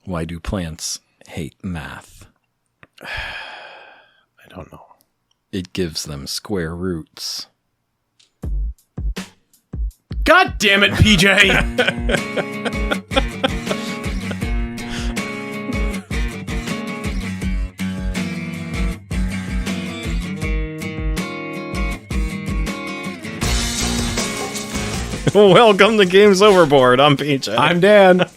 Why do plants hate math? I don't know. It gives them square roots. God damn it, PJ! Welcome to Games Overboard. I'm PJ. I'm Dan.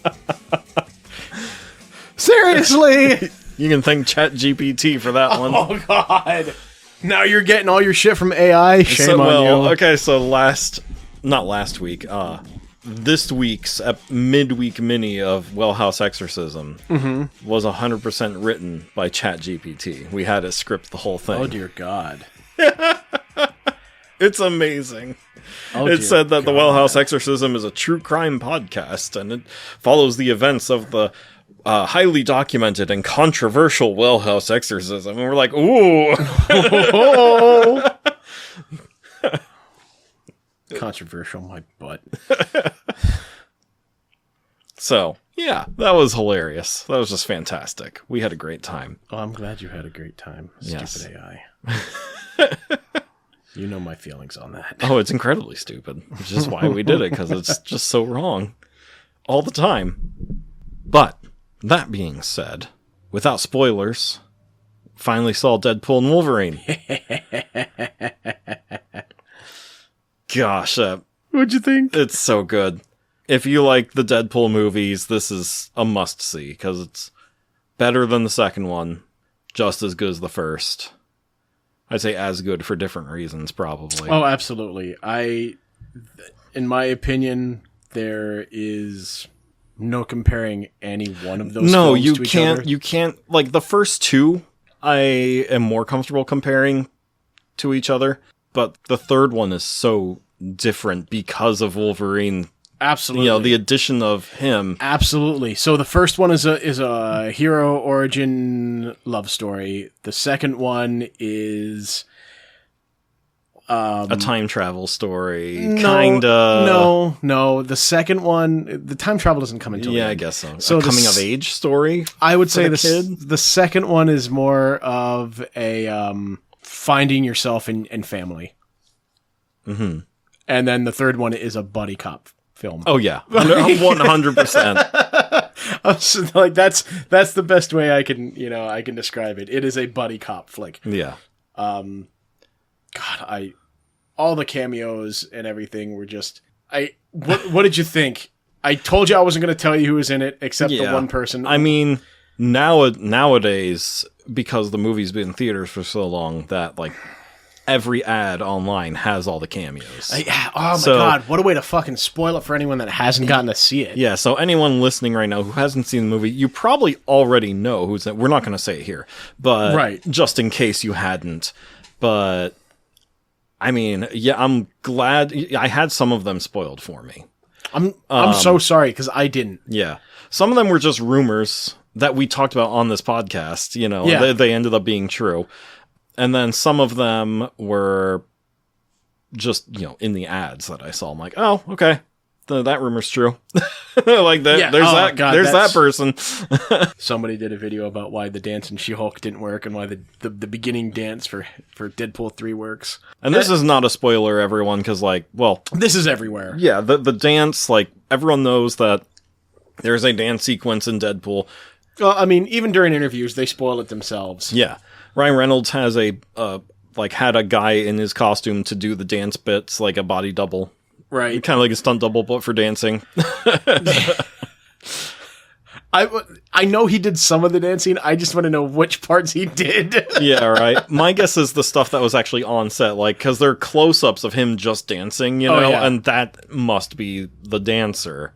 Seriously? You can thank ChatGPT for that one. Oh, God. Now you're getting all your shit from AI? Shame on you. Okay, so not last week, this week's midweek mini of Well House Exorcism was 100% written by ChatGPT. We had it script the whole thing. Oh, dear God. It's amazing. Oh, it said that the Well House Exorcism is a true crime podcast, and it follows the events of the highly documented and controversial Well House Exorcism. And we're like, ooh. Controversial, my butt. So, yeah, that was hilarious. That was just fantastic. We had a great time. Oh, I'm glad you had a great time. Yes. Stupid AI. You know my feelings on that. Oh, it's incredibly stupid, which is why we did it, because it's just so wrong all the time. But, that being said, without spoilers, finally saw Deadpool and Wolverine. Gosh, What'd you think? it's so good. If you like the Deadpool movies, this is a must-see, because it's better than the second one, just as good as the first. I'd say as good for different reasons, probably. Oh, absolutely. In my opinion, there is no comparing any one of those No, films you to each can't. other. You can't. Like the first two, I am more comfortable comparing to each other, but the third one is so different because of Wolverine. Absolutely. You know, the addition of him. Absolutely. So the first one is a hero origin love story. The second one is A time travel story, No. The second one, the time travel doesn't come until the Yeah, I end. guess so. So A coming of age story. I would say the the second one is more of a finding yourself and family. Mm-hmm. And then the third one is a buddy cop film. Oh yeah, 100%. So, like that's the best way I can describe it. It is a buddy cop flick. Yeah. God, all the cameos and everything were just. What did you think? I told you I wasn't going to tell you who was in it, except the one person. I mean, nowadays, because the movie's been in theaters for so long, that like every ad online has all the cameos. Oh my God, what a way to fucking spoil it for anyone that hasn't gotten to see it. Yeah, so anyone listening right now who hasn't seen the movie, you probably already know who's in it. We're not going to say it here, but right. Just in case you hadn't. But I mean, yeah, I'm glad I had some of them spoiled for me. I'm so sorry because I didn't. Yeah. Some of them were just rumors that we talked about on this podcast, you know. Yeah. They ended up being true. And then some of them were just, you know, in the ads that I saw. I'm like, oh, okay, that rumor's true. Like that. Yeah. There's God, there's that person. Somebody did a video about why the dance in She-Hulk didn't work and why the beginning dance for Deadpool 3 works. And this is not a spoiler, everyone, because like, well, This is everywhere. yeah, the dance, like everyone knows that there's a dance sequence in Deadpool. Well, I mean, even during interviews, they spoil it themselves. Yeah. Ryan Reynolds has had a guy in his costume to do the dance bits, like a body double. Right. Kind of like a stunt double, but for dancing. I know he did some of the dancing. I just want to know which parts he did. Yeah, right. My guess is the stuff that was actually on set, like, because they're close-ups of him just dancing, you know, yeah. and that must be the dancer.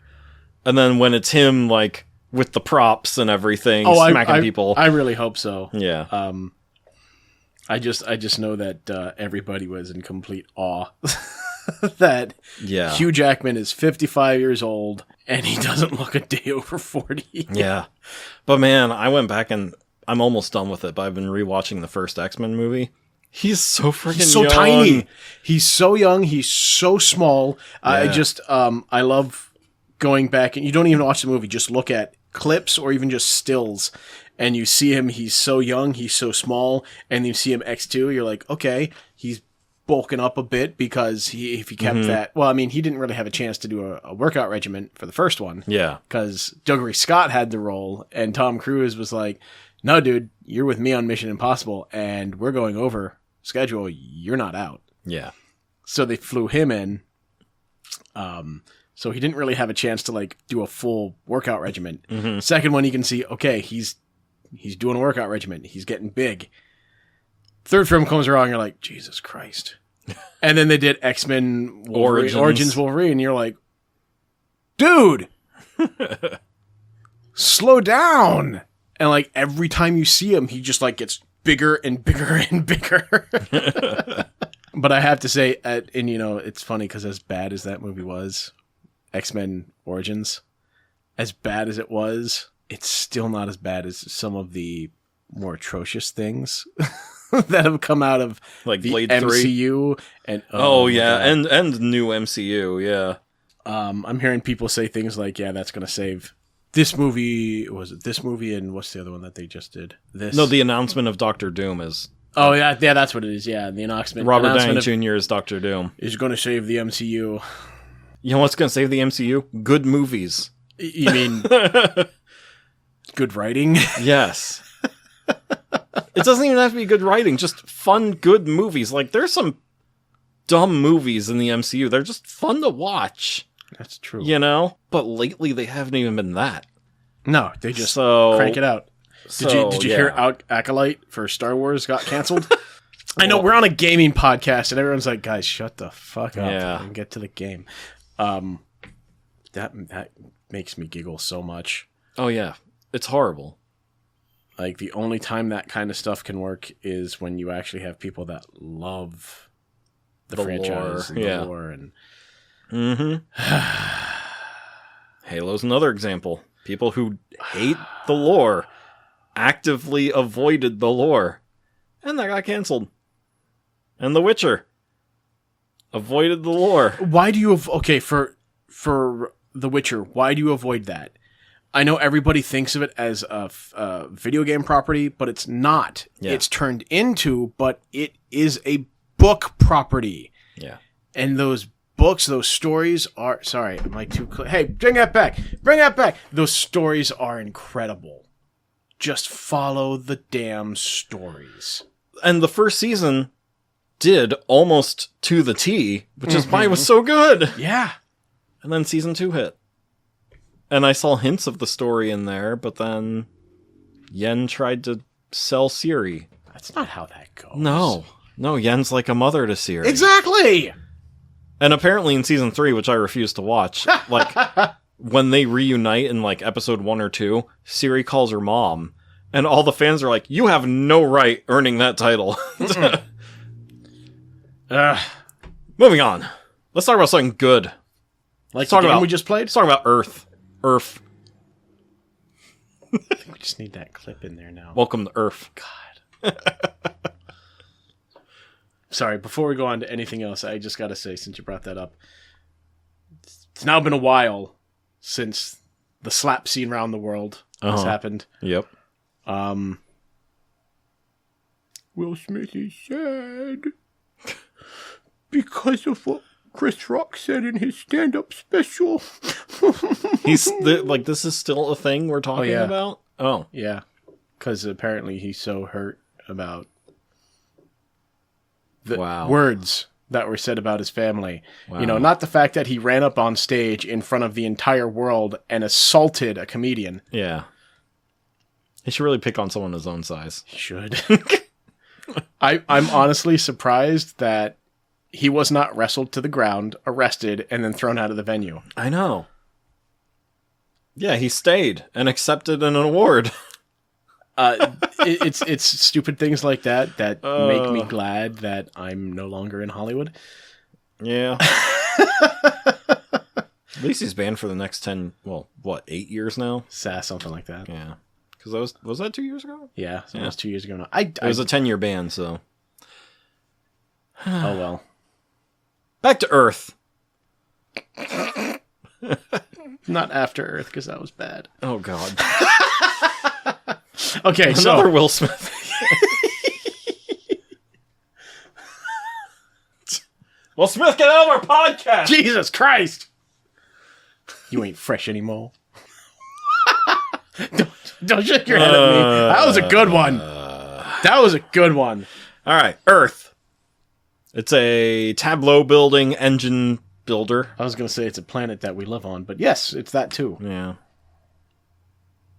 And then when it's him, like, with the props and everything, smacking people. I really hope so. Yeah. I just know that everybody was in complete awe that Hugh Jackman is 55 years old and he doesn't look a day over 40. Yeah. But man, I went back and I'm almost done with it, but I've been rewatching the first X-Men movie. He's so freaking so young. tiny. He's so young. He's so small. Yeah. I love going back and you don't even watch the movie. Just look at clips or even just stills, and you see him, he's so young, he's so small, and you see him X2, you're like, okay, he's bulking up a bit because if he kept that, well, I mean, he didn't really have a chance to do a workout regimen for the first one. Yeah. Because Dougray Scott had the role, and Tom Cruise was like, no, dude, you're with me on Mission Impossible, and we're going over schedule. You're not out. Yeah. So they flew him in. So he didn't really have a chance to like do a full workout regimen. Second one, you can see, okay, he's doing a workout regimen. He's getting big. Third film comes around, you're like, Jesus Christ. And then they did X-Men Origins Wolverine, and you're like, dude, slow down. And like every time you see him, he just like gets bigger and bigger and bigger. But I have to say, and you know, it's funny because as bad as that movie was, X-Men Origins, as bad as it was, it's still not as bad as some of the more atrocious things that have come out of like the Blade MCU 3. And and new MCU, yeah. I'm hearing people say things like, yeah, that's going to save this movie. Was it this movie and what's the other one that they just did? No, the announcement of Doctor Doom is... Oh, yeah, that's what it is, yeah. The announcement. Robert Downey Jr. is Doctor Doom. Is going to save the MCU. You know what's going to save the MCU? Good movies. You mean... good writing? Yes. It doesn't even have to be good writing, just fun, good movies. Like, there's some dumb movies in the MCU. They're just fun to watch. That's true. You know? But lately, they haven't even been that. No, they just crank it out. Did you hear Acolyte for Star Wars got canceled? I know, we're on a gaming podcast, and everyone's like, guys, shut the fuck up and get to the game. That makes me giggle so much. Oh, yeah. It's horrible. Like, the only time that kind of stuff can work is when you actually have people that love the franchise and the lore. And... Halo's another example. People who hate the lore actively avoided the lore. And that got canceled. And The Witcher avoided the lore. Why do you... Okay, for The Witcher, why do you avoid that? I know everybody thinks of it as a video game property, but it's not. Yeah. It's turned into, but it is a book property. Yeah. And those books, those stories are... Sorry, am I too... Hey, bring that back. Bring that back. Those stories are incredible. Just follow the damn stories. And the first season did almost to the T, which is why it was so good. Yeah. And then season 2 hit. And I saw hints of the story in there, but then Yen tried to sell Ciri. That's not how that goes. No, Yen's like a mother to Ciri. Exactly! And apparently in season 3, which I refuse to watch, like, when they reunite in, like, episode 1 or 2, Ciri calls her mom. And all the fans are like, you have no right earning that title. Moving on. Let's talk about something good. Like the game we just played? Let's talk about Earth. I think we just need that clip in there now. Welcome to Earth. God. Sorry, before we go on to anything else, I just got to say, since you brought that up, it's now been a while since the slap scene around the world has happened. Yep. Will Smith is sad because of what Chris Rock said in his stand-up special. This is still a thing we're talking about? Oh. Yeah. Because apparently he's so hurt about the words that were said about his family. Wow. You know, not the fact that he ran up on stage in front of the entire world and assaulted a comedian. Yeah. He should really pick on someone his own size. He should. I'm honestly surprised that he was not wrestled to the ground, arrested, and then thrown out of the venue. I know. Yeah, he stayed and accepted an award. It's stupid things like that make me glad that I'm no longer in Hollywood. Yeah. At least he's banned for the next 8 years now? Something like that. Yeah. Because was that 2 years ago? Yeah, it was 2 years ago now. It was a 10-year ban, so... Oh, well. Back to Earth. Not After Earth, because that was bad. Oh, God. Okay, Another Will Smith. Will Smith, get out of our podcast! Jesus Christ! You ain't fresh anymore. don't shake your head at me. That was a good one. That was a good one. All right, Earth. It's a Tableau-building engine builder. I was going to say it's a planet that we live on, but yes, it's that too. Yeah.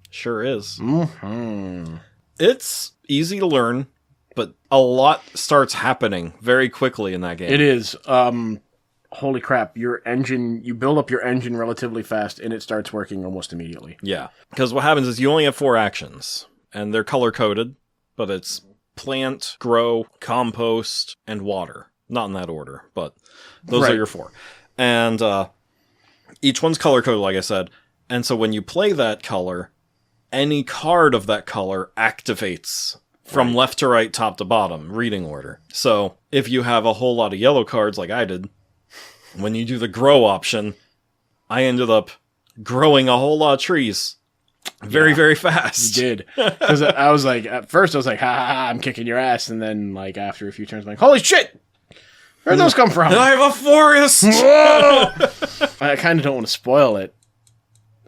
Sure is. Mm-hmm. It's easy to learn, but a lot starts happening very quickly in that game. It is. Holy crap, you build up your engine relatively fast, and it starts working almost immediately. Yeah, because what happens is you only have 4 actions, and they're color-coded, but it's plant, grow, compost, and water. Not in that order, but those are your 4. And each one's color-coded, like I said, and so when you play that color, any card of that color activates from left to right, top to bottom, reading order. So if you have a whole lot of yellow cards like I did, when you do the grow option, I ended up growing a whole lot of trees very, very fast. You did. Because I was like, at first I was like, ha, ha, ha, I'm kicking your ass. And then like after a few turns, I'm like, holy shit! Where'd those come from? I have a forest! I kind of don't want to spoil it.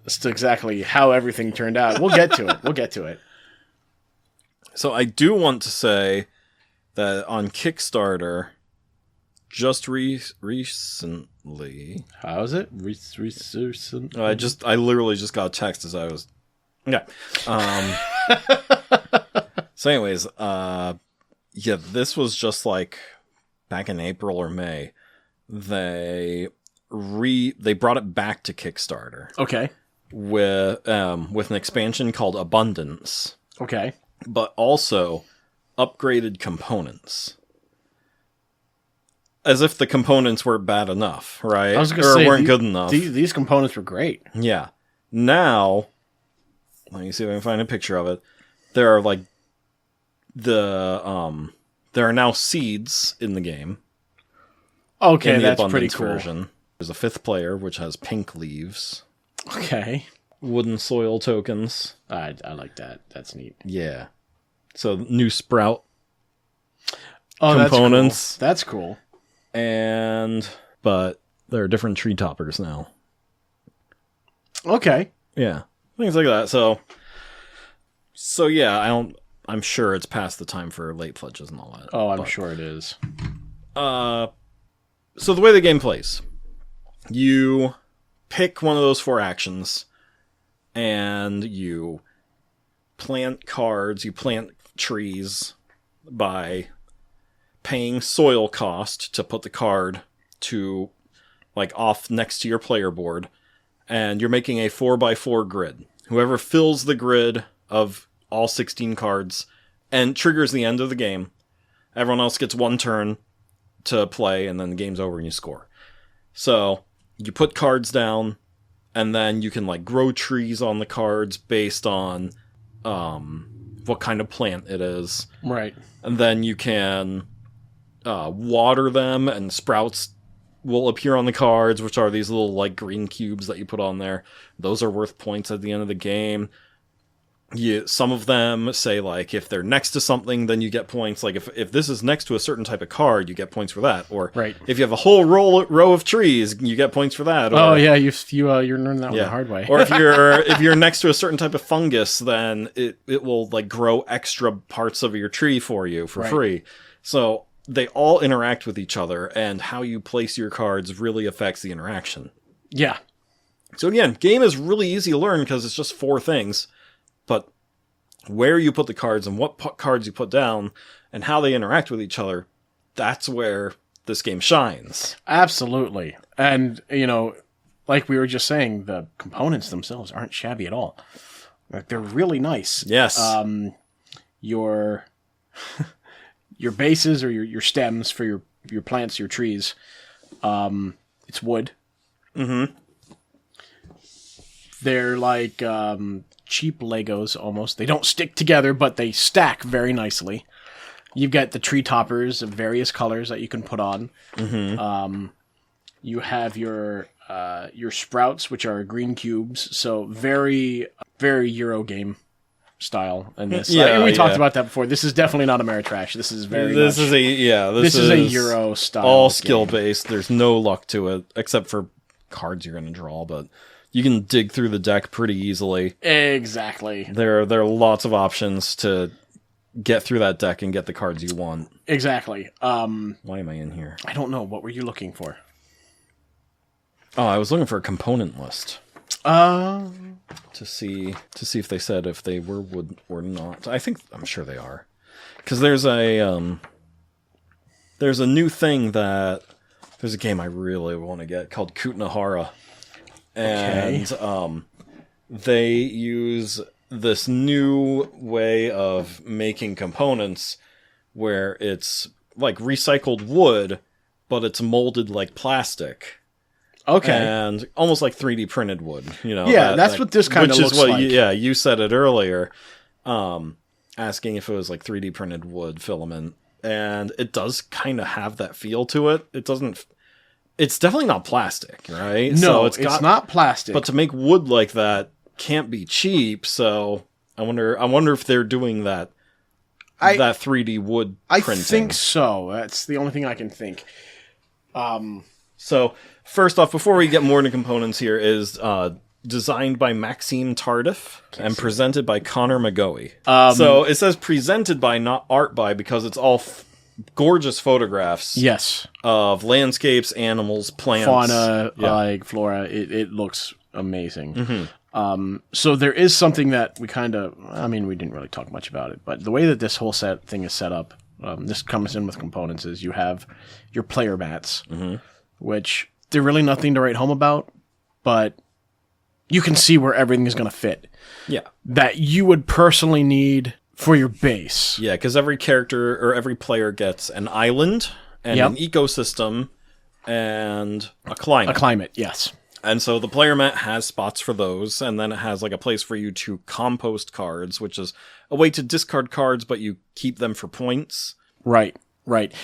That's exactly how everything turned out. We'll get to it. So I do want to say that on Kickstarter, just recently... How is it? I literally just got a text as I was... Yeah. So anyways, this was just like back in April or May. They brought it back to Kickstarter. Okay. With an expansion called Abundance. Okay. But also upgraded components. As if the components weren't bad enough, right? I was going to say, weren't good enough. These components were great. Yeah. Now, let me see if I can find a picture of it. There are like there are now seeds in the game. Okay, in the that's pretty Abundance cool. version. There's a 5th player which has pink leaves. Okay. Wooden soil tokens. I like that. That's neat. Yeah. So new sprout components. That's cool. But there are different tree toppers now. Okay. Yeah. Things like that. So yeah, I'm sure it's past the time for late pledges and all that. Oh, I'm sure it is. So the way the game plays, you pick one of those 4 actions and you plant cards, you plant trees by paying soil cost to put the card to like off next to your player board, and you're making a 4x4 grid. Whoever fills the grid of all 16 cards and triggers the end of the game, everyone else gets 1 turn to play, and then the game's over and you score. So you put cards down, and then you can like grow trees on the cards based on what kind of plant it is. Right. And then you can water them, and sprouts will appear on the cards, which are these little like green cubes that you put on there. Those are worth points at the end of the game. Some of them say like if they're next to something, then you get points. Like if this is next to a certain type of card, you get points for that. Or if you have a whole row of trees, you get points for that. Or, you're learning that one the hard way. Or if you're next to a certain type of fungus, then it will like grow extra parts of your tree for you for free. So they all interact with each other, and how you place your cards really affects the interaction. Yeah. So again, game is really easy to learn because it's just 4 things. But where you put the cards and what cards you put down and how they interact with each other, that's where this game shines. Absolutely. And, like we were just saying, the components themselves aren't shabby at all. Like, they're really nice. Yes. Your bases or your stems for your plants, your trees, it's wood. Mm-hmm. They're like cheap Legos almost. They don't stick together, but they stack very nicely. You've got the tree toppers of various colors that you can put on. Mm-hmm. You have your your sprouts, which are green cubes. So very, very Euro game style. And this, we talked about that before. This is definitely not Ameritrash. This is this is a Euro style. All skill based. There's no luck to it, except for cards you're going to draw, but you can dig through the deck pretty easily. Exactly. There are lots of options to get through that deck and get the cards you want. Exactly. Why am I in here? I don't know. What were you looking for? Oh, I was looking for a component list. To see if they said if they were wood or not. I'm sure they are. Because there's a new thing that there's a game I really want to get called Kutnahara. And they use this new way of making components where it's like recycled wood, but it's molded like plastic. Okay. And almost like 3D printed wood, Yeah, that's what this kind of looks like. You said it earlier, asking if it was like 3D printed wood filament. And it does kind of have that feel to it. It's definitely not plastic, right? No, so it's not plastic. But to make wood like that can't be cheap, so I wonder if they're doing that 3D wood printing. I think so. That's the only thing I can think. So, first off, before we get more into components here, is designed by Maxime Tardif and presented by Connor McGoey. So, it says presented by, not art by, because it's all gorgeous photographs. Yes. Of landscapes, animals, plants. Fauna, like flora. It looks amazing. Mm-hmm. So, there is something that we we didn't really talk much about it, but the way that this whole thing is set up, this comes in with components, is you have your player mats. Mm-hmm. Which they're really nothing to write home about, but you can see where everything is going to fit. Yeah. That you would personally need for your base. Yeah, because every character or every player gets an island and an ecosystem and a climate. A climate, yes. And so the player mat has spots for those, and then it has like a place for you to compost cards, which is a way to discard cards, but you keep them for points. Right.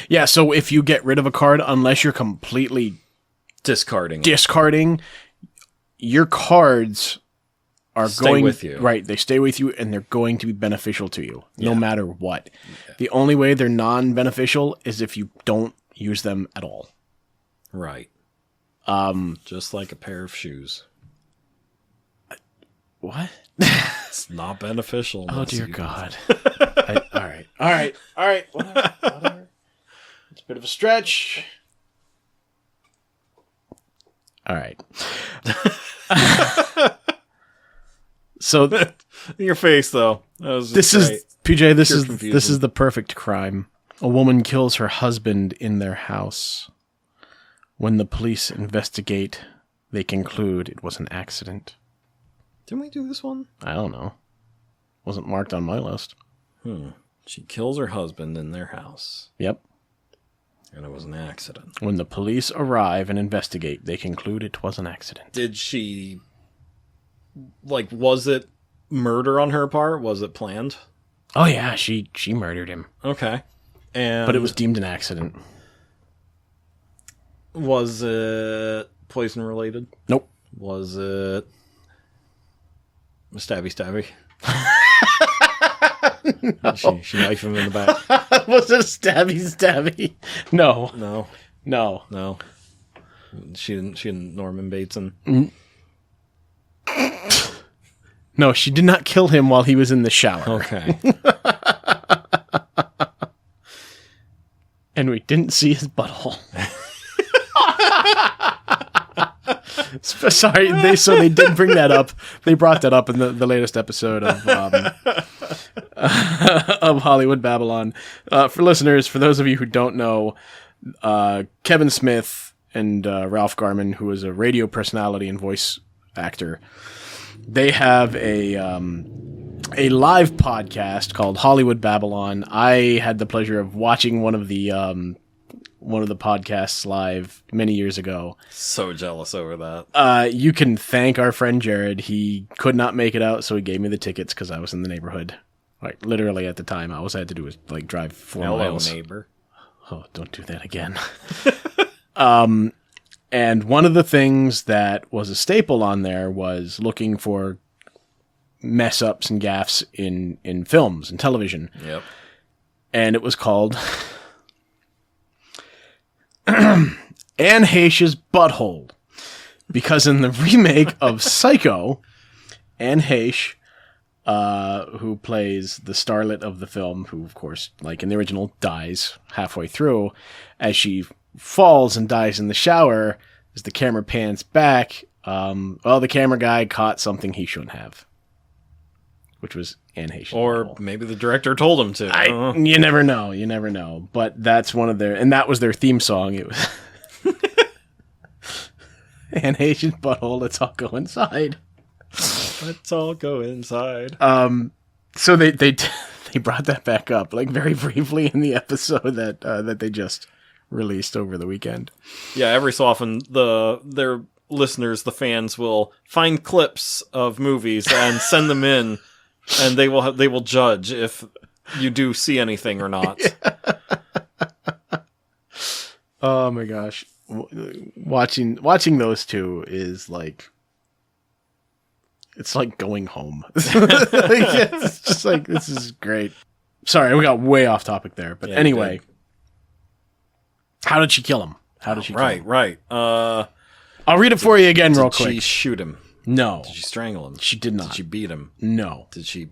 Yeah, so if you get rid of a card, unless you're completely discarding, your cards are stay with you. Right, they stay with you, and they're going to be beneficial to you, no matter what. Yeah. The only way they're non-beneficial is if you don't use them at all. Right. Just like a pair of shoes. What? It's not beneficial. Oh, dear God. All right. Whatever. It's a bit of a stretch. All right. So your face, though. This is PJ. This is the perfect crime. A woman kills her husband in their house. When the police investigate, they conclude it was an accident. Didn't we do this one? I don't know. Wasn't marked on my list. She kills her husband in their house. Yep. And it was an accident. When the police arrive and investigate, they conclude it was an accident. Did she... was it murder on her part? Was it planned? Oh, yeah. She murdered him. Okay. But it was deemed an accident. Was it poison related? Nope. Was it... Stabby? No. She knifed him in the back. Was it a stabby? No. She didn't Norman Bateson. No, she did not kill him while he was in the shower. Okay. And we didn't see his butthole. Sorry, they did bring that up. They brought that up in the latest episode of of Hollywood Babylon. For listeners, for those of you who don't know, Kevin Smith and Ralph Garman, who is a radio personality and voice actor, they have a live podcast called Hollywood Babylon. I had the pleasure of watching one of the podcasts live many years ago. So jealous over that. You can thank our friend Jared. He could not make it out, so he gave me the tickets because I was in the neighborhood. Like, literally at the time, all I had to do was drive 4 miles. Hello, neighbor. Oh, don't do that again. And one of the things that was a staple on there was looking for mess ups and gaffes in films and television. Yep. And it was called Anne Heche's Butthole. Because in the remake of Psycho, Anne Heche, who plays the starlet of the film, who, of course, like in the original, dies halfway through, as she falls and dies in the shower, as the camera pans back, the camera guy caught something he shouldn't have. Which was Anne Heche. Or maybe the director told him to. You never know. You never know. But that's one of their... And that was their theme song. It was... Anne Heche's Butthole, let's all go inside. Let's all go inside. So they brought that back up, like, very briefly in the episode that they just released over the weekend. Yeah, every so often their listeners, the fans, will find clips of movies and send them in, and they will judge if you do see anything or not. Yeah. Oh my gosh. Watching those two is like, it's like going home. It's just like, this is great. Sorry, we got way off topic there. But anyway, how did she kill him? How did she kill him? Right. I'll read it for you again real quick. Did she shoot him? No. Did she strangle him? She did not. Did she beat him? No. Did she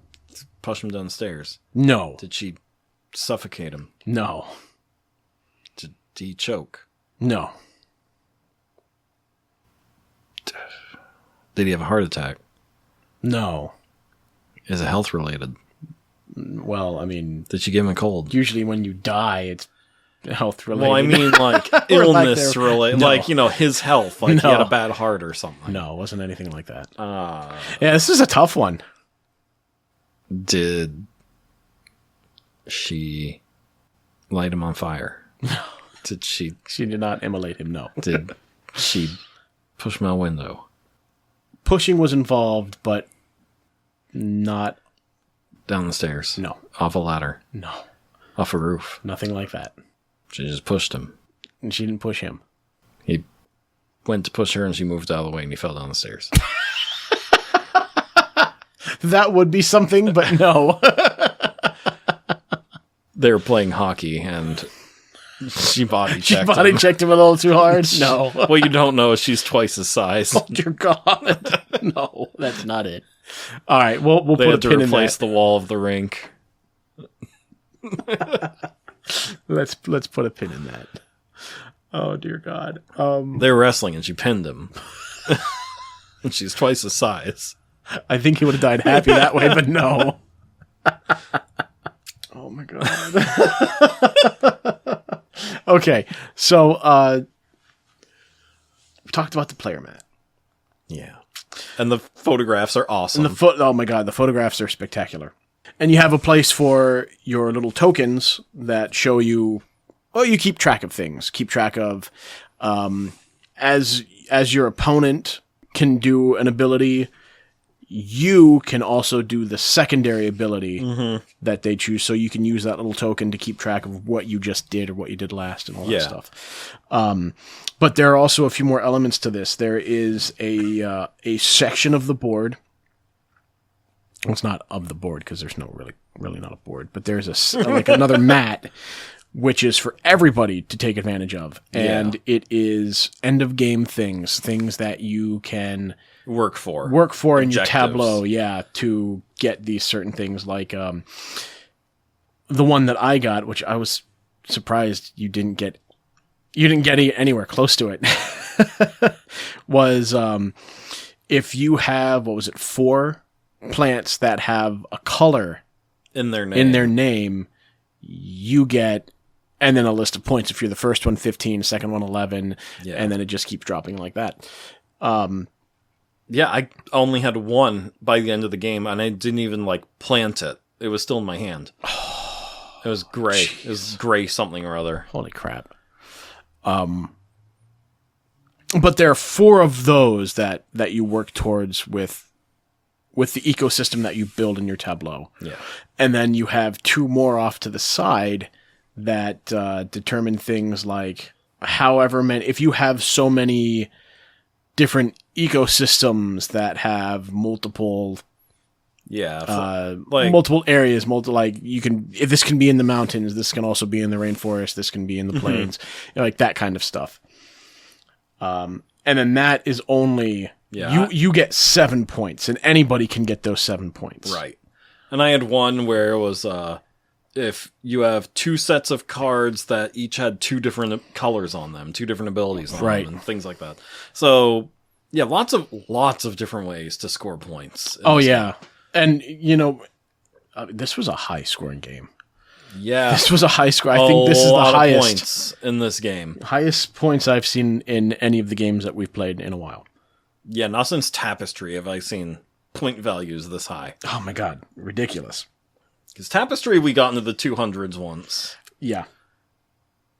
push him downstairs? No. Did she suffocate him? No. Did he choke? No. Did he have a heart attack? No. Is it health related? Well, I mean... Did she give him a cold? Usually when you die, it's health related. Well, I mean, like, illness related. No. Like, his health. Like, he had a bad heart or something. No, it wasn't anything like that. Yeah, this is a tough one. Did she light him on fire? No. Did she... She did not immolate him, no. Did she push him out a window? Pushing was involved, but not... Down the stairs? No. Off a ladder? No. Off a roof? Nothing like that. She just pushed him. And she didn't push him. He went to push her and she moved out of the way and he fell down the stairs. That would be something, but no. They were playing hockey and she body checked him. She body checked him a little too hard? No. What you don't know is she's twice his size. Oh, dear God. No, that's not it. All right, we'll put a pin in that. They had to replace the wall of the rink. Let's put a pin in that. Oh, dear God. They were wrestling and she pinned him. And she's twice his size. I think he would have died happy that way, but no. Oh, my God. Okay, so we talked about the player mat. Yeah. And the photographs are awesome. And oh my God, the photographs are spectacular. And you have a place for your little tokens that show you, you keep track of things. Keep track of, as your opponent can do an ability, you can also do the secondary ability that they choose. So you can use that little token to keep track of what you just did or what you did last and all that stuff. But there are also a few more elements to this. There is a section of the board. Well, it's not of the board because there's no really not a board, but there's like another mat, which is for everybody to take advantage of. And it is end of game things that you can work for in your Tableau. Yeah. To get these certain things like, the one that I got, which I was surprised you didn't get anywhere close to it, was if you have, 4 plants that have a color in their name, you get, and then a list of points. If you're the first one, 15, second one, 11, and then it just keeps dropping like that. I only had 1 by the end of the game, and I didn't even plant it. It was still in my hand. It was gray. Jeez. It was gray something or other. Holy crap. But there are 4 of those that you work towards with the ecosystem that you build in your Tableau. Yeah. And then you have 2 more off to the side that determine things like however many, if you have so many different ecosystems that have multiple multiple areas, you can, if this can be in the mountains, this can also be in the rainforest, this can be in the plains, like that kind of stuff. And then that is only you get 7 points, and anybody can get those 7 points. Right. And I had one where it was if you have 2 sets of cards that each had 2 different colors on them, 2 different abilities on them, and things like that. So yeah, lots of different ways to score points. Oh yeah. Game. And, this was a high-scoring game. Yeah. This was a high score. I think this is the highest points in this game. Highest points I've seen in any of the games that we've played in a while. Yeah, not since Tapestry have I seen point values this high. Oh my god, ridiculous. Because Tapestry, we got into the 200s once. Yeah.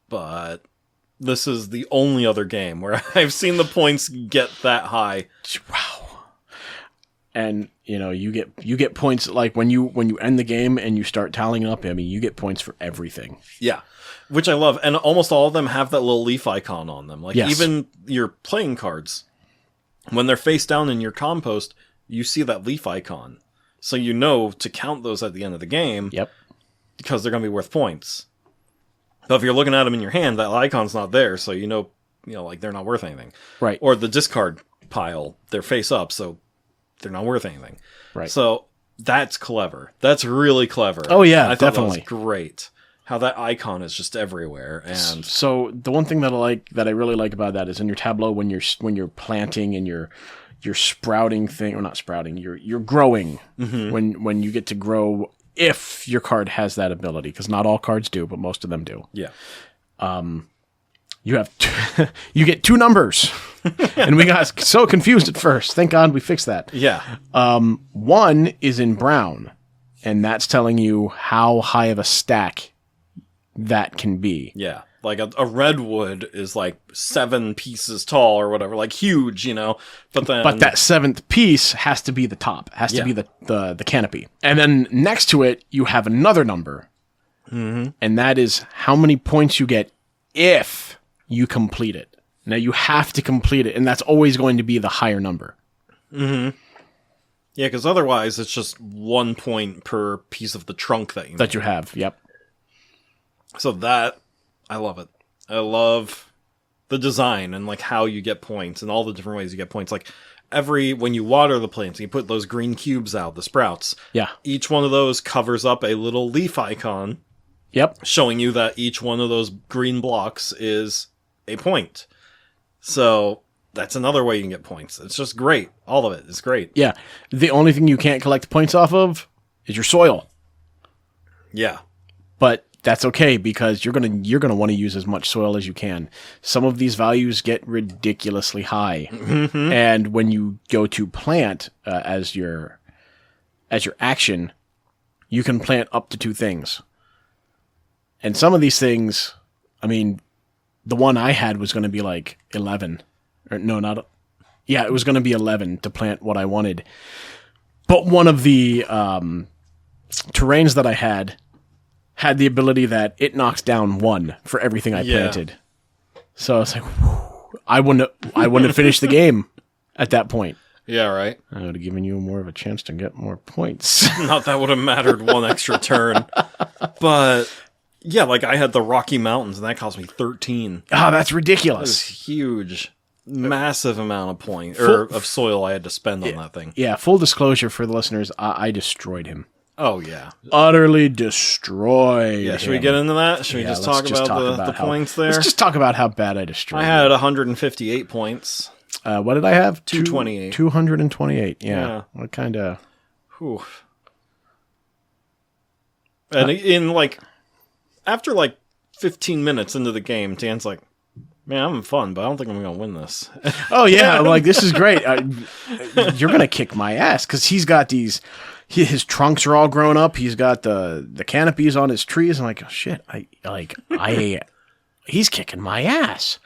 But this is the only other game where I've seen the points get that high. Wow. And, you get points, like when you end the game and you start tallying up, I mean, you get points for everything. Yeah. Which I love. And almost all of them have that little leaf icon on them. Like, even your playing cards, when they're face down in your compost, you see that leaf icon. So you know to count those at the end of the game. Yep. Because they're going to be worth points. But if you're looking at them in your hand, that icon's not there, so like they're not worth anything. Right. Or the discard pile, they're face up, so they're not worth anything. Right. So that's clever. That's really clever. Oh yeah, I thought definitely. That was great. How that icon is just everywhere. And so the one thing that I really like about that is in your Tableau when you're planting and you're sprouting thing, or not sprouting, you're growing. When you get to grow, if your card has that ability, because not all cards do, but most of them do. Yeah. You have you get 2 numbers, and we got so confused at first. Thank God we fixed that. Yeah. One is in brown, and that's telling you how high of a stack that can be. Yeah. Like a redwood is like 7 pieces tall or whatever, like huge, But that 7th piece has to be the top, has to be the canopy. And then next to it, you have another number. And that is how many points you get if you complete it. Now you have to complete it, and that's always going to be the higher number. Yeah, because otherwise it's just 1 point per piece of the trunk that you have. Yep. So that, I love it. I love the design and like how you get points and all the different ways you get points. Like when you water the plants, you put those green cubes out, the sprouts. Yeah. Each one of those covers up a little leaf icon. Yep. Showing you that each one of those green blocks is a point. So that's another way you can get points. It's just great. All of it is great. Yeah. The only thing you can't collect points off of is your soil. Yeah. But that's okay, because you're gonna want to use as much soil as you can. Some of these values get ridiculously high, and when you go to plant as your action, you can plant up to 2 things. And some of these things, I mean, the one I had was going to be like 11, or no, not. Yeah, it was going to be 11 to plant what I wanted. But one of the terrains that I had the ability that it knocks down 1 for everything I planted. So I was like, whew, I wouldn't have finished the game at that point. Yeah, right. I would have given you more of a chance to get more points. Not that would have mattered 1 extra turn. But yeah, like I had the Rocky Mountains and that cost me 13. Oh, that's ridiculous. That was huge. Massive amount of points of soil I had to spend on that thing. Yeah, full disclosure for the listeners, I destroyed him. Oh, yeah. Utterly destroyed. Yeah, should we get into that? Should we just talk about the points there? Let's just talk about how bad I destroyed I had 158 points. What did I have? 228. 228, yeah. What kind of... Whew. And after 15 minutes into the game, Dan's like, man, I'm having fun, but I don't think I'm going to win this. Oh, yeah. I'm like, this is great. You're going to kick my ass, because he's got these... His trunks are all grown up. He's got the canopies on his trees. I'm like, oh, shit. He's kicking my ass.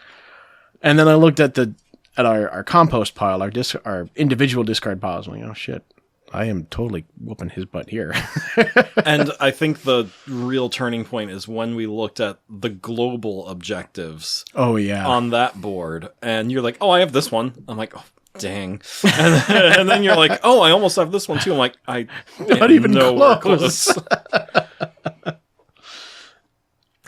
And then I looked at our compost pile, our individual discard piles. I'm like, oh shit. I am totally whooping his butt here. And I think the real turning point is when we looked at the global objectives. Oh, yeah. On that board. And you're like, oh, I have this one. I'm like, oh, dang. And then you're like, oh, I almost have this one too. I'm like, I not even close.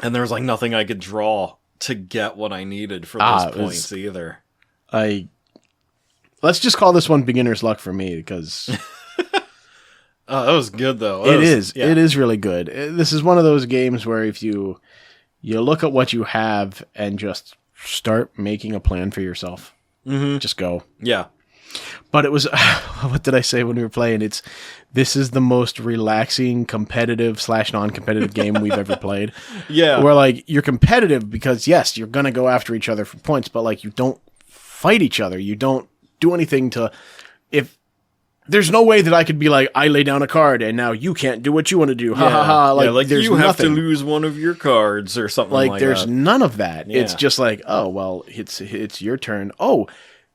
And there was like nothing I could draw to get what I needed for those points either. Let's just call this one beginner's luck for me, because that was good though. It is really good. This is one of those games where if you look at what you have and just start making a plan for yourself, just go. Yeah. But it was, what did I say when we were playing? This is the most relaxing, competitive / non-competitive game we've ever played. Yeah. Where like you're competitive because yes, you're gonna go after each other for points, but like you don't fight each other. You don't do anything to. If there's no way that I could be like, I lay down a card and now you can't do what you want to do. Ha ha ha. Like there's you have nothing. to lose one of your cards or something like that. There's none of that. Yeah. It's just like, oh well, it's your turn. Oh,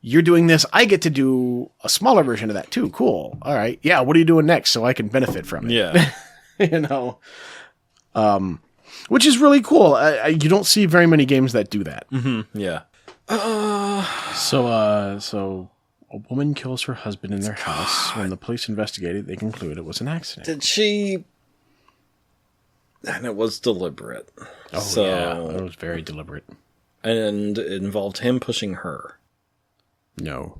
you're doing this. I get to do a smaller version of that too. Cool. All right. Yeah. What are you doing next so I can benefit from it? Yeah. Which is really cool. You don't see very many games that do that. Mm-hmm. Yeah. So a woman kills her husband in their house. When the police investigated, they concluded it was an accident. Did she? And it was deliberate. Oh, yeah. It was very deliberate. And it involved him pushing her. No.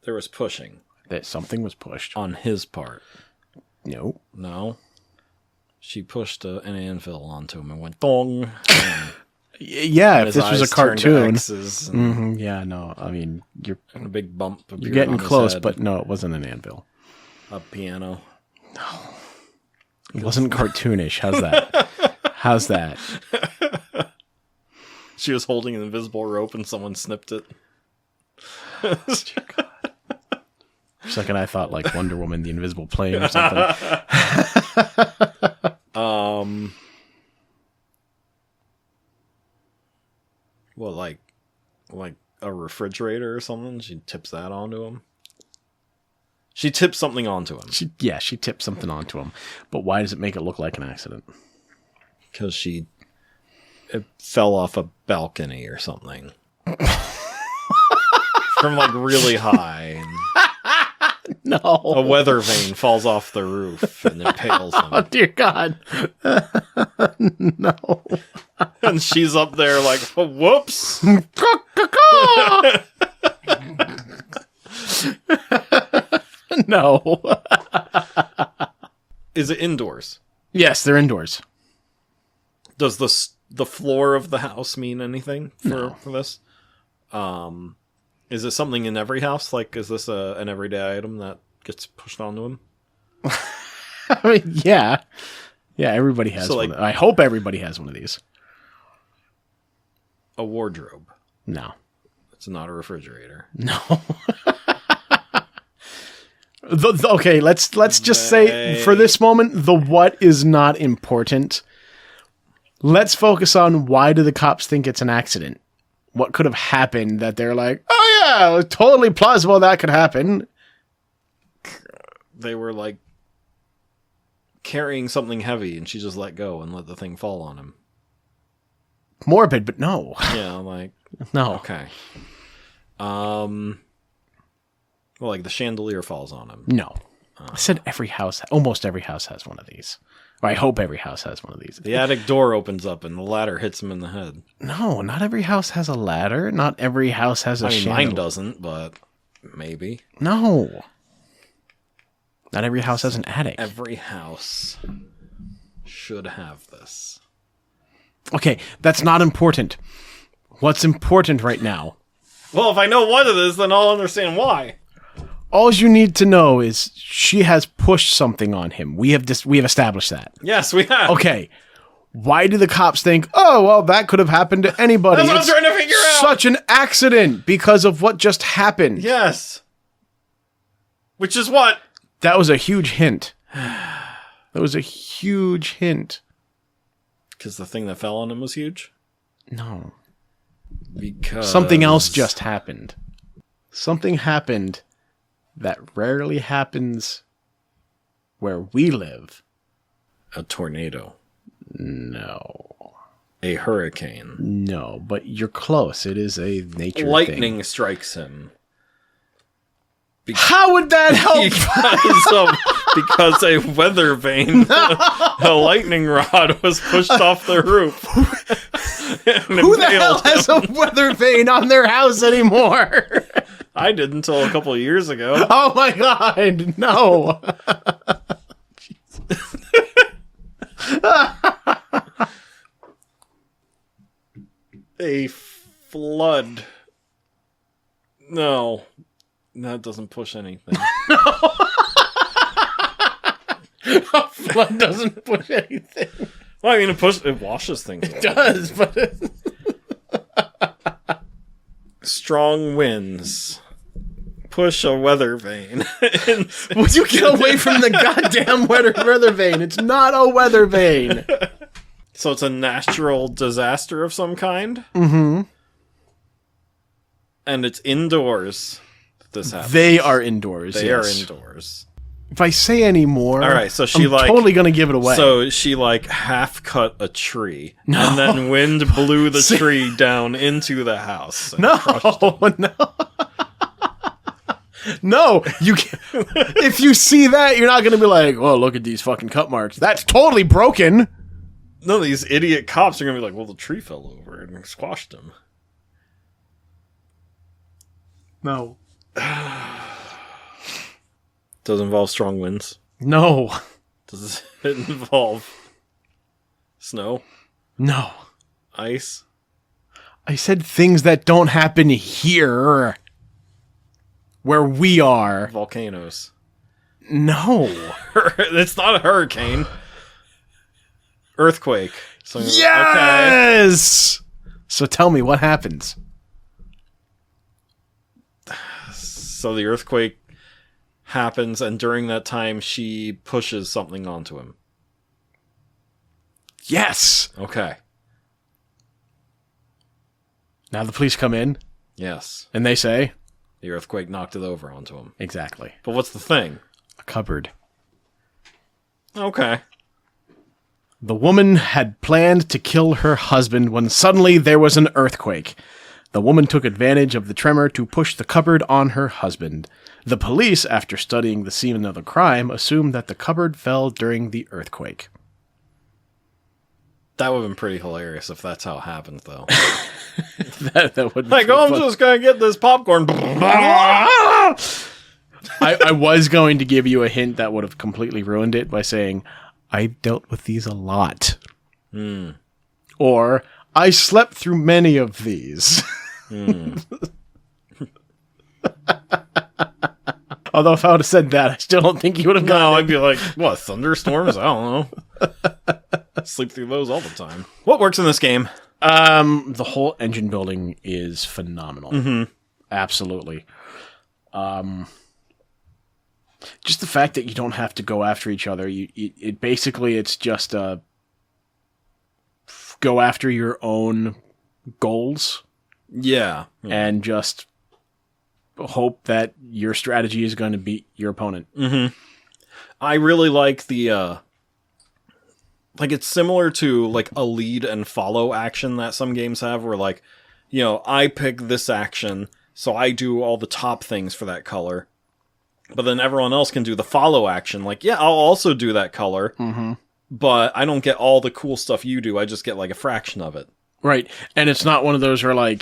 There was pushing. That something was pushed. On his part. No. No. She pushed an anvil onto him and went thong. Yeah, if this was a cartoon. Yeah, no. I mean, you're a big bump. You're getting close, but no, it wasn't an anvil. A piano. No. It wasn't cartoonish. How's that? How's that? She was holding an invisible rope and someone snipped it. For a second, I thought like Wonder Woman, the Invisible Plane or something. Well, like a refrigerator or something? She tips that onto him? She tips something onto him. She tipped something onto him. But why does it make it look like an accident? Because it fell off a balcony or something. From like really high. No. A weather vane falls off the roof and impales him. Oh, dear God. No. And she's up there like, oh, whoops. No. Is it indoors? Yes, they're indoors. Does the floor of the house mean anything for this? Is it something in every house? Like, is this an everyday item that gets pushed onto him? I mean, yeah. Yeah, everybody has one. I hope everybody has one of these. A wardrobe. No. It's not a refrigerator. No. Okay, let's just say, for this moment, the what is not important. Let's focus on why do the cops think it's an accident? What could have happened that they're like, oh yeah, totally plausible that could happen. They were like carrying something heavy and she just let go and let the thing fall on him. Morbid, but no. Yeah, like no. Okay. Well, like the chandelier falls on him. No. I said almost every house has one of these. Or I hope every house has one of these. The attic door opens up and the ladder hits him in the head. No, not every house has a ladder. Not every house has a chandelier. Mine doesn't, but maybe. No. Not every house has an attic. Every house should have this. Okay, that's not important. What's important right now? Well, if I know what it is, then I'll understand why. All you need to know is she has pushed something on him. We have established that. Yes, we have. Okay. Why do the cops think, oh, well, that could have happened to anybody? That's what I'm trying to figure out. Such an accident because of what just happened. Yes. Which is what? That was a huge hint. That was a huge hint. Because the thing that fell on him was huge? No. Because something else just happened. Something happened that rarely happens where we live. A tornado. No. A hurricane. No, but you're close. It is a nature Lightning thing. strikes him. How would that help? Because a weather vane, a lightning rod, was pushed off the roof. Who the hell has a weather vane on their house anymore? I did until a couple of years ago. Oh my god, no. A flood. No. That doesn't push anything. A flood doesn't push anything. Well, I mean, it washes things. It does, but... Strong winds push a weather vane. Would you get away from the goddamn weather vane? It's not a weather vane. So it's a natural disaster of some kind? Mm-hmm. And it's indoors. This happens. They are indoors. They yes. are indoors. If I say any more, all right, so she I'm totally gonna give it away. So she half cut a tree, and then wind blew the tree down into the house. No. No, you can't. If you see that, you're not gonna be like, "Oh, look at these fucking cut marks. That's totally broken." No, these idiot cops are gonna be like, "Well, the tree fell over and squashed him." No. Does it involve strong winds? No. Does it involve snow? No. Ice? I said things that don't happen here. Where we are. Volcanoes. No. It's not a hurricane. Earthquake. So, yes! Okay. So tell me, what happens? So the earthquake happens, and during that time, she pushes something onto him. Yes! Okay. Now the police come in. Yes. And they say? The earthquake knocked it over onto him. Exactly. But what's the thing? A cupboard. Okay. The woman had planned to kill her husband when suddenly there was an earthquake. The woman took advantage of the tremor to push the cupboard on her husband. The police, after studying the scene of the crime, assumed that the cupboard fell during the earthquake. That would have been pretty hilarious if that's how it happened, though. that would be I'm just going to get this popcorn. I was going to give you a hint that would have completely ruined it by saying, I've dealt with these a lot. Or, I slept through many of these. Although if I would have said that, I still don't think you would have gotten it. I'd be like, what, thunderstorms? I don't know. Sleep through those all the time. What works in this game? The whole engine building is phenomenal. Mm-hmm. Absolutely. Just the fact that you don't have to go after each other. It's just go after your own goals. Yeah. And just hope that your strategy is going to beat your opponent. Mm-hmm. I really like the it's similar to a lead and follow action that some games have where I pick this action, so I do all the top things for that color. But then everyone else can do the follow action. I'll also do that color, but I don't get all the cool stuff you do. I just get a fraction of it. Right. And it's not one of those where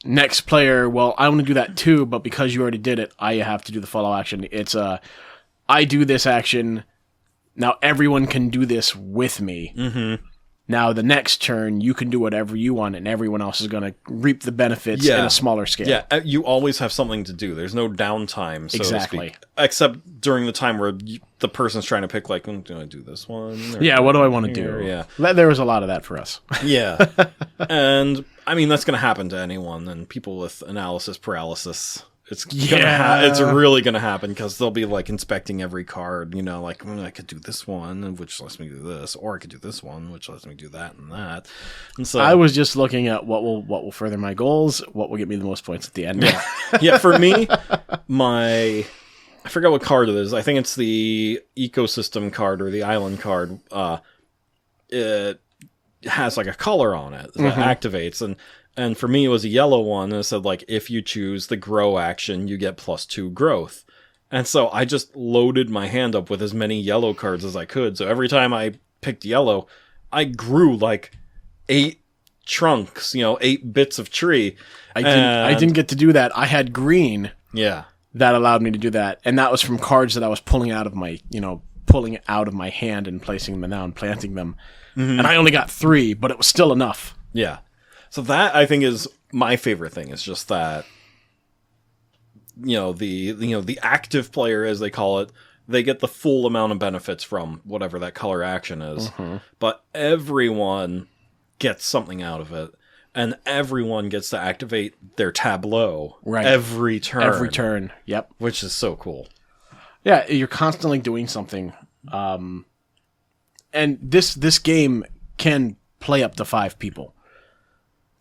next player, well, I want to do that too, but because you already did it, I have to do the follow action. It's I do this action, now everyone can do this with me. Mm-hmm. Now the next turn, you can do whatever you want, and everyone else is going to reap the benefits in a smaller scale. Yeah, you always have something to do. There's no downtime, so exactly. to speak. Except during the time where the person's trying to pick, do I do this one? Yeah, what do I want to do? Yeah. There was a lot of that for us. Yeah. And, that's going to happen to anyone, and people with analysis paralysis. It's really going to happen because they'll be inspecting every card, I could do this one, which lets me do this, or I could do this one, which lets me do that and that. And so I was just looking at what will further my goals, what will get me the most points at the end. Yeah, for me, my I forget what card it is. I think it's the ecosystem card or the island card. It has like a color on it that activates, and for me it was a yellow one, and it said like, if you choose the grow action, you get +2 growth. And so I just loaded my hand up with as many yellow cards as I could. So every time I picked yellow, I grew like 8 trunks, 8 bits of tree. I didn't get to do that. I had green. Yeah. That allowed me to do that. And that was from cards that I was pulling out of my hand and placing them down, planting them. Mm-hmm. And I only got 3, but it was still enough. Yeah. So that, I think, is my favorite thing. Is just that, the active player, as they call it, they get the full amount of benefits from whatever that color action is. Mm-hmm. But everyone gets something out of it. And everyone gets to activate their tableau every turn. Every turn, yep. Which is so cool. Yeah, you're constantly doing something. And this game can play up to 5 people.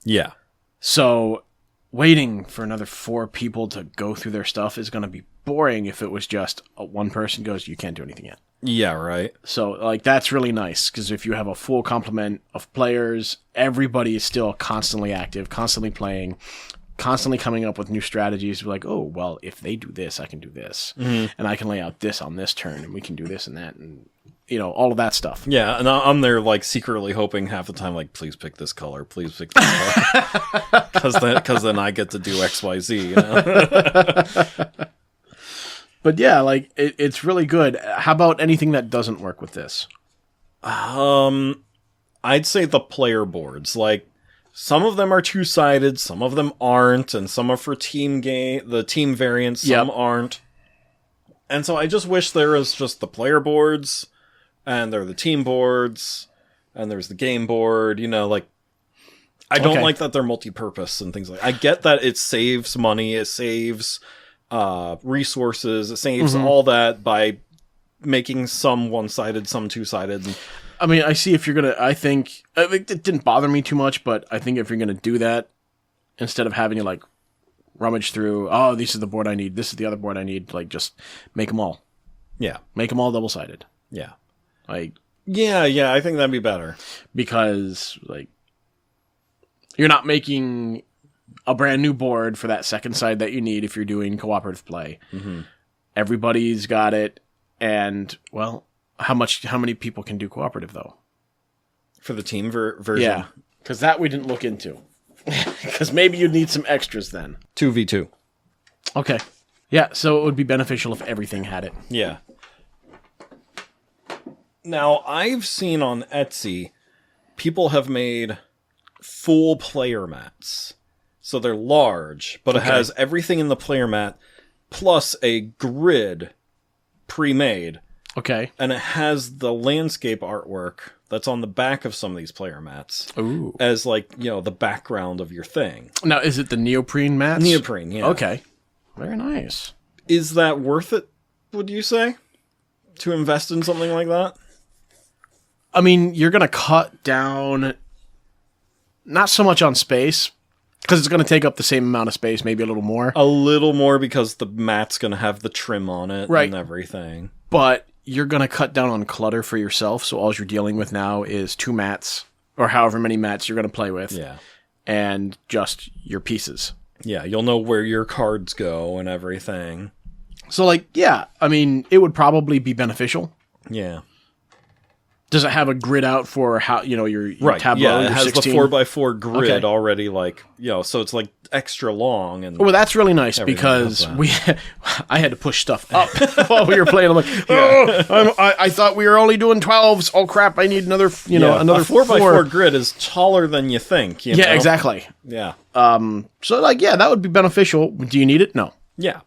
Yeah. So waiting for another 4 people to go through their stuff is going to be boring if it was just one person goes, you can't do anything yet. Yeah, right. So, like, that's really nice, because if you have a full complement of players, everybody is still constantly active, constantly playing, constantly coming up with new strategies. Like, oh, well, if they do this, I can do this. Mm-hmm. And I can lay out this on this turn, and we can do this and that, and, all of that stuff. Yeah, and I'm there, like, secretly hoping half the time, like, please pick this color, please pick this color. Because then I get to do X, Y, Z, But yeah, like, it's really good. How about anything that doesn't work with this? I'd say the player boards. Like, some of them are two-sided, some of them aren't, and some are for the team variants, some aren't. And so I just wish there was just the player boards, and there are the team boards, and there's the game board, like... I don't like that they're multi-purpose and things like that. I get that it saves money, it saves... resources, it saves all that by making some one-sided, some two-sided. I mean, I see if you're gonna, I think it didn't bother me too much, but I think if you're gonna do that, instead of having to like rummage through, oh, this is the board I need, this is the other board I need, like just make them all. Yeah. Make them all double-sided. Yeah. Like. Yeah, I think that'd be better. Because, like, you're not making a brand new board for that second side that you need if you're doing cooperative play. Mm-hmm. Everybody's got it, and well, how many people can do cooperative though? For the team version, yeah, because that we didn't look into. Because maybe you'd need some extras then. 2v2. Okay, yeah, so it would be beneficial if everything had it. Yeah. Now I've seen on Etsy, people have made full player mats. So they're large, but it has everything in the player mat, plus a grid pre-made. Okay. And it has the landscape artwork that's on the back of some of these player mats. Ooh. As, like, the background of your thing. Now, is it the neoprene mats? Neoprene, yeah. Okay. Very nice. Is that worth it, would you say? To invest in something like that? I mean, you're going to cut down, not so much on space, because it's going to take up the same amount of space, maybe a little more. A little more because the mat's going to have the trim on it and everything. But you're going to cut down on clutter for yourself, so all you're dealing with now is 2 mats, or however many mats you're going to play with, and just your pieces. Yeah, you'll know where your cards go and everything. So, like, yeah, I mean, it would probably be beneficial. Yeah. Does it have a grid out for how, your Tableau? Yeah, it has 16? The 4x4 grid already, like, so it's like extra long. And well, that's really nice because I had to push stuff up while we were playing. I'm like, I thought we were only doing 12s. Oh crap! I need another, another 4x4 grid is taller than you think. Yeah, exactly. Yeah. So like, yeah, that would be beneficial. Do you need it? No. Yeah.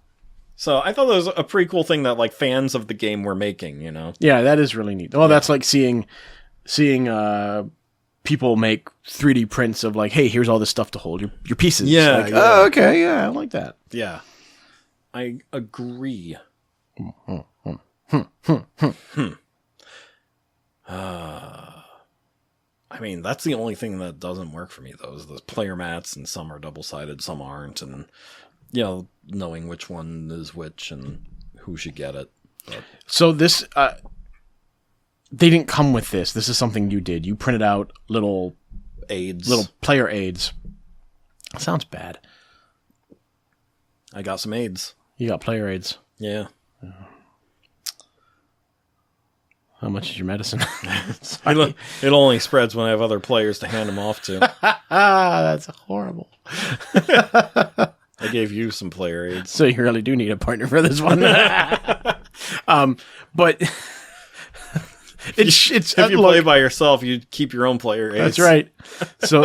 So I thought that was a pretty cool thing that like fans of the game were making, Yeah, that is really neat. Well, that's like seeing people make 3D prints of like, hey, here's all this stuff to hold your pieces. Yeah. Like, oh, okay, yeah, I like that. Yeah. I agree. I mean, that's the only thing that doesn't work for me, though, is the player mats, and some are double-sided, some aren't, and, knowing which one is which and who should get it. But. So this, they didn't come with this. This is something you did. You printed out little player aids. Sounds bad. I got some aids. You got player aids. Yeah. How much is your medicine? It only spreads when I have other players to hand them off to. That's horrible. I gave you some player aids. So you really do need a partner for this one. But it's if you play by yourself, you keep your own player aids. That's right. So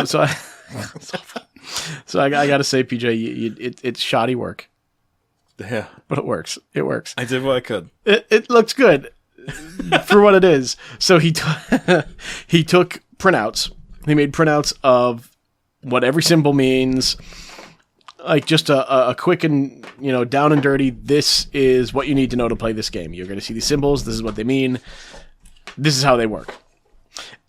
I got to say, PJ, it's shoddy work. Yeah, but it works. It works. I did what I could. It looks good for what it is. So he took printouts. He made printouts of what every symbol means. Like just a quick and down and dirty. This is what you need to know to play this game. You're going to see these symbols. This is what they mean. This is how they work.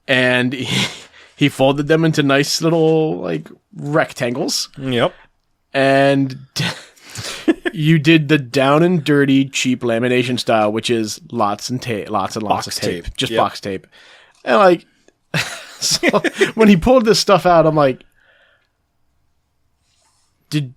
And he folded them into nice little like rectangles. Yep. And you did the down and dirty, cheap lamination style, which is lots and lots of tape. Just box tape. And like, so when he pulled this stuff out, I'm like, Did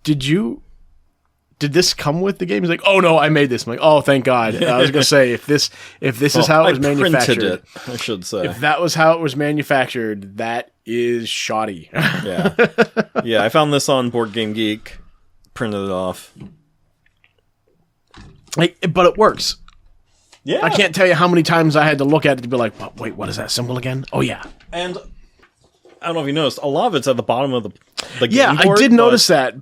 this come with the game? He's like, oh no, I made this. I'm like, oh, thank God. I was gonna say if this is how it was manufactured, I should say if that was how it was manufactured, that is shoddy. Yeah. I found this on Board Game Geek, printed it off. But it works. Yeah, I can't tell you how many times I had to look at it to be like, wait, what is that symbol again? Oh yeah. And I don't know if you noticed, a lot of it's at the bottom of the game board, I did notice that.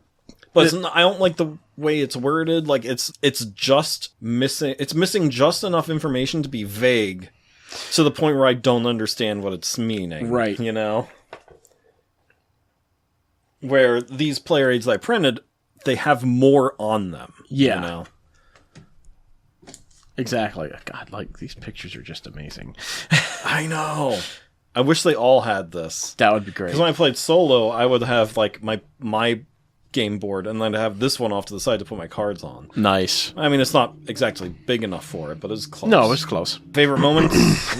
But I don't like the way it's worded. Like it's just missing. It's missing just enough information to be vague, to the point where I don't understand what it's meaning. Right. Where these player aids I printed, they have more on them. Yeah. Exactly. God, like these pictures are just amazing. I know. I wish they all had this. That would be great. Because when I played solo, I would have like my game board, and then to have this one off to the side to put my cards on. Nice. I mean, it's not exactly big enough for it, but it's close. No, it's close. Favorite moments?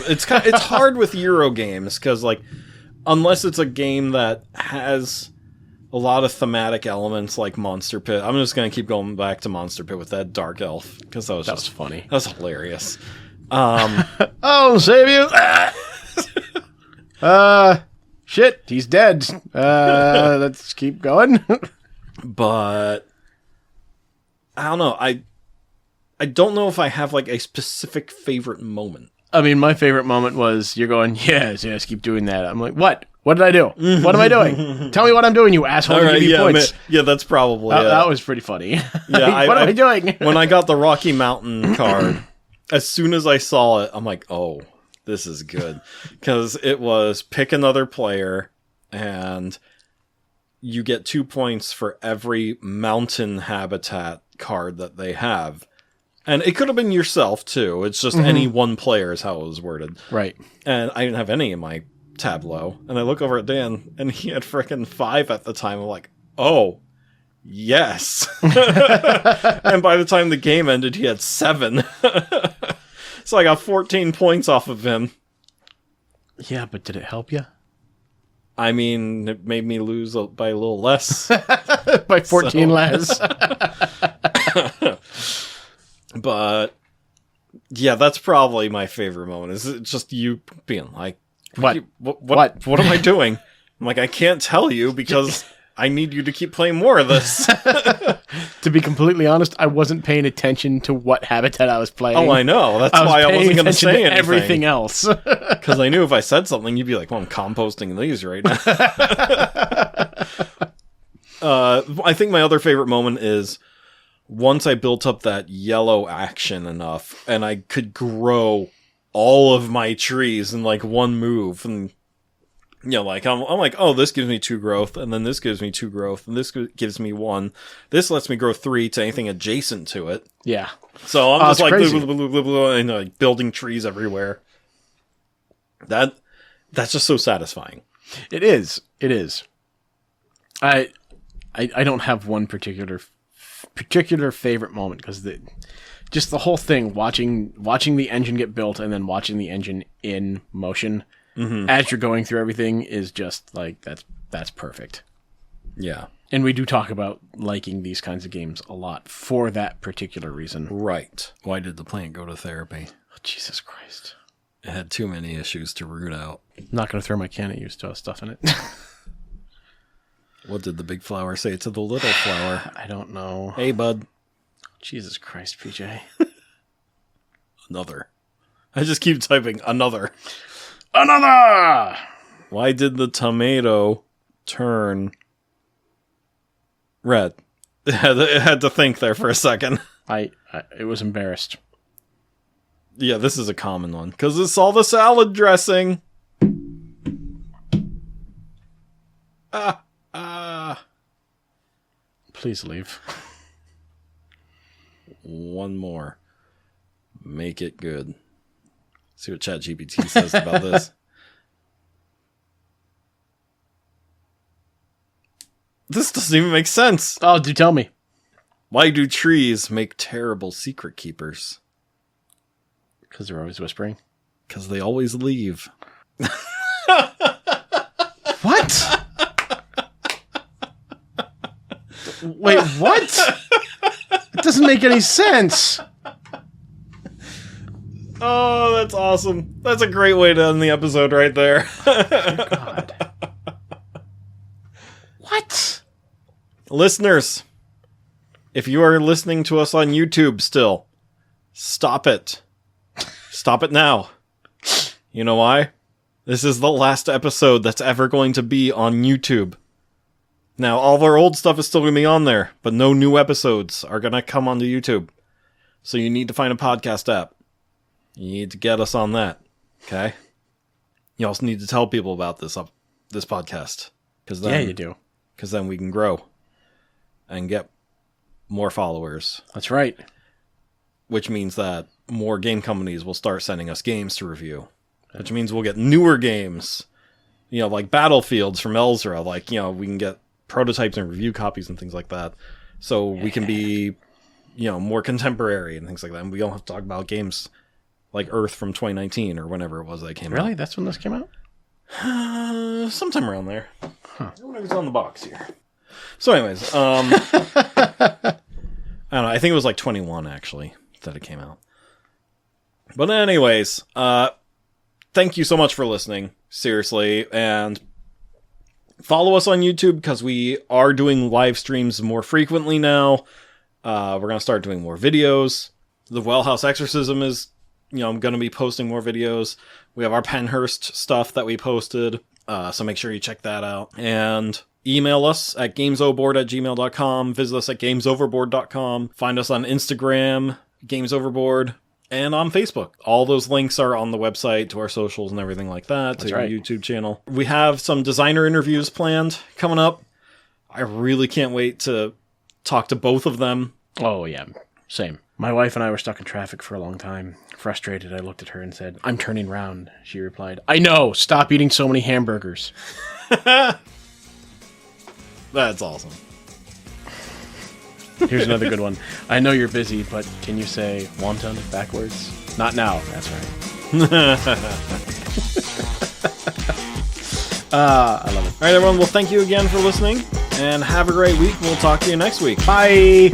It's hard with Euro games, because like, unless it's a game that has a lot of thematic elements like Monster Pit, I'm just going to keep going back to Monster Pit with that Dark Elf, because that was funny. That was hilarious. I'll save you! Shit, he's dead. Let's keep going. But I don't know. I don't know if I have like a specific favorite moment. I mean, my favorite moment was you're going, yes, keep doing that. I'm like, what? What did I do? What am I doing? Tell me what I'm doing, you asshole. Right, give me points. That's probably that was pretty funny. Yeah, what am I doing? When I got the Rocky Mountain card, as soon as I saw it, I'm like, oh, this is good. Because it was pick another player, and you get 2 points for every mountain habitat card that they have. And it could have been yourself, too. It's just any one player is how it was worded. Right. And I didn't have any in my Tableau. And I look over at Dan, and he had frickin' 5 at the time. I'm like, oh, yes. And by the time the game ended, he had 7. So I got 14 points off of him. Yeah, but did it help you? I mean, it made me lose by a little less. By 14 less. But, yeah, that's probably my favorite moment. Is it just you being like, What am I doing? I'm like, I can't tell you because I need you to keep playing more of this. To be completely honest, I wasn't paying attention to what habitat I was playing. Oh, I know. That's why I wasn't going to say anything. Everything else. Because I knew if I said something, you'd be like, well, I'm composting these right now. I think my other favorite moment is once I built up that yellow action enough, and I could grow all of my trees in like one move, and like I'm like, oh, this gives me 2 growth, and then this gives me 2 growth, and this gives me 1. This lets me grow 3 to anything adjacent to it. Yeah. So I'm just like and like building trees everywhere. That's just so satisfying. It is. I don't have one particular favorite moment because Just the whole thing, watching the engine get built and then watching the engine in motion as you're going through everything is just like, that's perfect. Yeah. And we do talk about liking these kinds of games a lot for that particular reason. Right. Why did the plant go to therapy? Oh, Jesus Christ. It had too many issues to root out. I'm not going to throw my can at you, still have stuff in it. What did the big flower say to the little flower? I don't know. Hey, bud. Jesus Christ, PJ. Another. I just keep typing another. Another! Why did the tomato turn red? It had to think there for a second. It was embarrassed. Yeah, this is a common one. Because it's all the salad dressing. Please leave. One more. Make it good. See what ChatGPT says about this. This doesn't even make sense. Oh, do tell me. Why do trees make terrible secret keepers? Because they're always whispering. Because they always leave. What? Wait, what? It doesn't make any sense. Oh, that's awesome. That's a great way to end the episode right there. God. What? Listeners, if you are listening to us on YouTube still, stop it. Stop it now. You know why? This is the last episode that's ever going to be on YouTube. Now, all of our old stuff is still going to be on there, but no new episodes are going to come onto YouTube. So you need to find a podcast app. You need to get us on that. Okay? You also need to tell people about this podcast. Yeah, you do. Because then we can grow and get more followers. That's right. Which means that more game companies will start sending us games to review. Which means we'll get newer games. You know, like Battlefields from Elzra. Like, you know, we can get prototypes and review copies and things like that. So we can be, you know, more contemporary and things like that. And we don't have to talk about games like Earth from 2019 or whenever it was that came out. Really? That's when this came out? Sometime around there. Huh. Whatever's on the box here. So anyways, I don't know, I think it was like 21 actually that it came out. But anyways, thank you so much for listening, seriously, and follow us on YouTube because we are doing live streams more frequently now. We're going to start doing more videos. The Wellhouse Exorcism is, you know, I'm going to be posting more videos. We have our Penhurst stuff that we posted, so make sure you check that out. And email us at gamesoverboard@gmail.com. Visit us at gamesoverboard.com. Find us on Instagram, gamesoverboard, and on Facebook. All those links are on the website to our socials and everything like that, to our YouTube channel. We have some designer interviews planned coming up. I really can't wait to talk to both of them. Oh, yeah. Same. My wife and I were stuck in traffic for a long time. Frustrated, I looked at her and said, "I'm turning round." She replied, "I know! Stop eating so many hamburgers." That's awesome. Here's another good one. "I know you're busy, but can you say wonton backwards?" "Not now." That's right. I love it. All right, everyone. Well, thank you again for listening, and have a great week. We'll talk to you next week. Bye!